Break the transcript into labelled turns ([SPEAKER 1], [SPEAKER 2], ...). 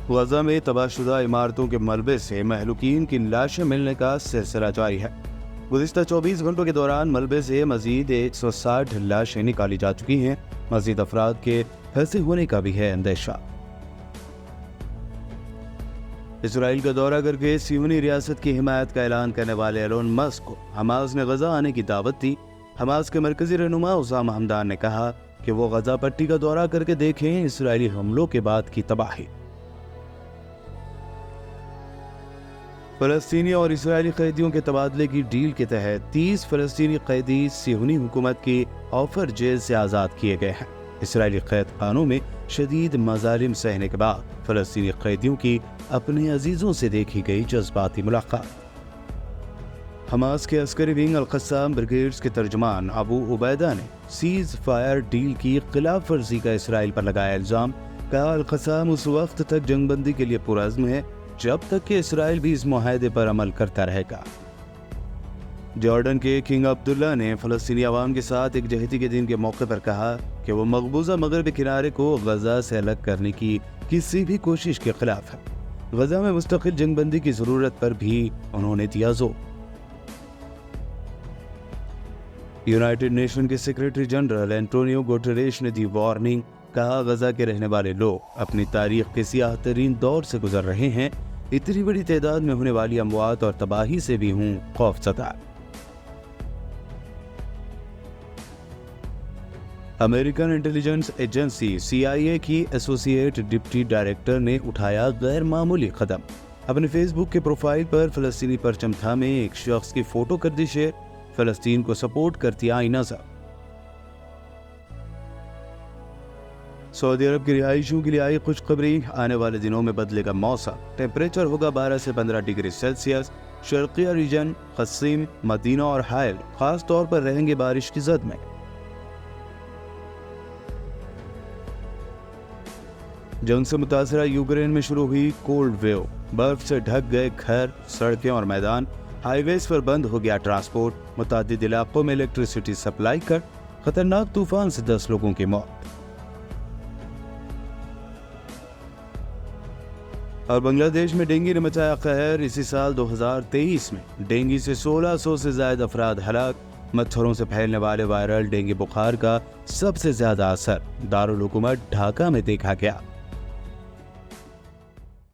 [SPEAKER 1] غزہ میں تباہشدہ عمارتوں کے ملبے سے مہلوکین کی لاشیں ملنے کا سلسلہ جاری ہے۔ گزشتہ 24 گھنٹوں کے دوران ملبے سے مزید 160 لاشیں نکالی جا چکی ہیں۔ مزید افراد کے پھنسے ہونے کا بھی ہے اندیشہ۔ اسرائیل کا دورہ کر کے صہیونی ریاست کی حمایت کا اعلان کرنے والے ایلون مسک کو حماس نے غزہ آنے کی دعوت دی۔ حماس کے مرکزی رہنما اسامہ حمدان نے کہا کہ وہ غزہ پٹی کا دورہ کر کے دیکھیں اسرائیلی حملوں کے بعد کی تباہی۔ فلسطینی اور اسرائیلی قیدیوں کے تبادلے کی ڈیل کے تحت 30 فلسطینی قیدی صہیونی حکومت کی آفر جیل سے آزاد کیے گئے ہیں۔ اسرائیلی قید خانوں میں شدید مظالم سہنے کے بعد فلسطینی قیدیوں کی اپنے عزیزوں سے دیکھی گئی جذباتی ملاقات۔ حماس کے عسکری ونگ القسام بریگیڈز کے ترجمان ابو عبیدہ نے سیز فائر ڈیل کی خلاف ورزی کا اسرائیل پر لگایا الزام۔ کہا القسام اس وقت تک جنگ بندی کے لیے پرعزم ہے جب تک کہ اسرائیل بھی اس معاہدے پر عمل کرتا رہے گا۔ جارڈن کے کنگ عبداللہ نے فلسطینی عوام کے ساتھ یکجہتی کے دن کے موقع پر کہا کہ وہ مقبوضہ مغربی کنارے کو غزہ سے الگ کرنے کی کسی بھی کوشش کے خلاف ہے۔ غزہ میں مستقل جنگ بندی کی ضرورت پر بھی انہوں نے دیا زور۔ یونائیٹڈ نیشن کے سیکریٹری جنرل اینٹونیو گوٹریش نے دی وارننگ۔ کہا غزہ کے رہنے والے لوگ اپنی تاریخ کے سیاہ ترین دور سے گزر رہے ہیں۔ اتنی بڑی تعداد میں ہونے والی اموات اور تباہی سے بھی ہوں خوف زدہ۔ امریکن انٹیلیجنس ایجنسی CIA کی ایسوسی ڈپٹی ڈائریکٹر نے اٹھایا غیر معمولی قدم۔ اپنے فیس بک کے پروفائل پر فلسطینی پرچم تھامے ایک شخص کی فوٹو کر دی شیئر۔ فلسطین کو سپورٹ کرتی آئی نظر۔ سعودی عرب کی رہائشیوں کے لیے آئی خوشخبری۔ آنے والے دنوں میں بدلے گا موسم۔ ٹیمپریچر ہوگا 12 سے 15 degree Celsius. Sharqia region, Qaseem, مدینہ اور حائل خاص طور پر رہیں گے بارش کی زد میں۔ جنگ سے متاثرہ یوکرین میں شروع ہوئی کولڈ ویو۔ برف سے ڈھک گئے گھر، سڑکیں اور میدان۔ ہائی ویز پر بند ہو گیا ٹرانسپورٹ۔ متعدد علاقوں میں الیکٹریسٹی سپلائی کٹ۔ خطرناک طوفان سے 10 لوگوں کی موت۔ اور بنگلہ دیش میں ڈینگی نے مچایا قہر۔ اسی سال 2023 میں ڈینگی سے 1600 سے زائد افراد ہلاک۔ مچھروں سے پھیلنے والے وائرل ڈینگی بخار کا سب سے زیادہ اثر دارالحکومت ڈھاکہ میں دیکھا گیا۔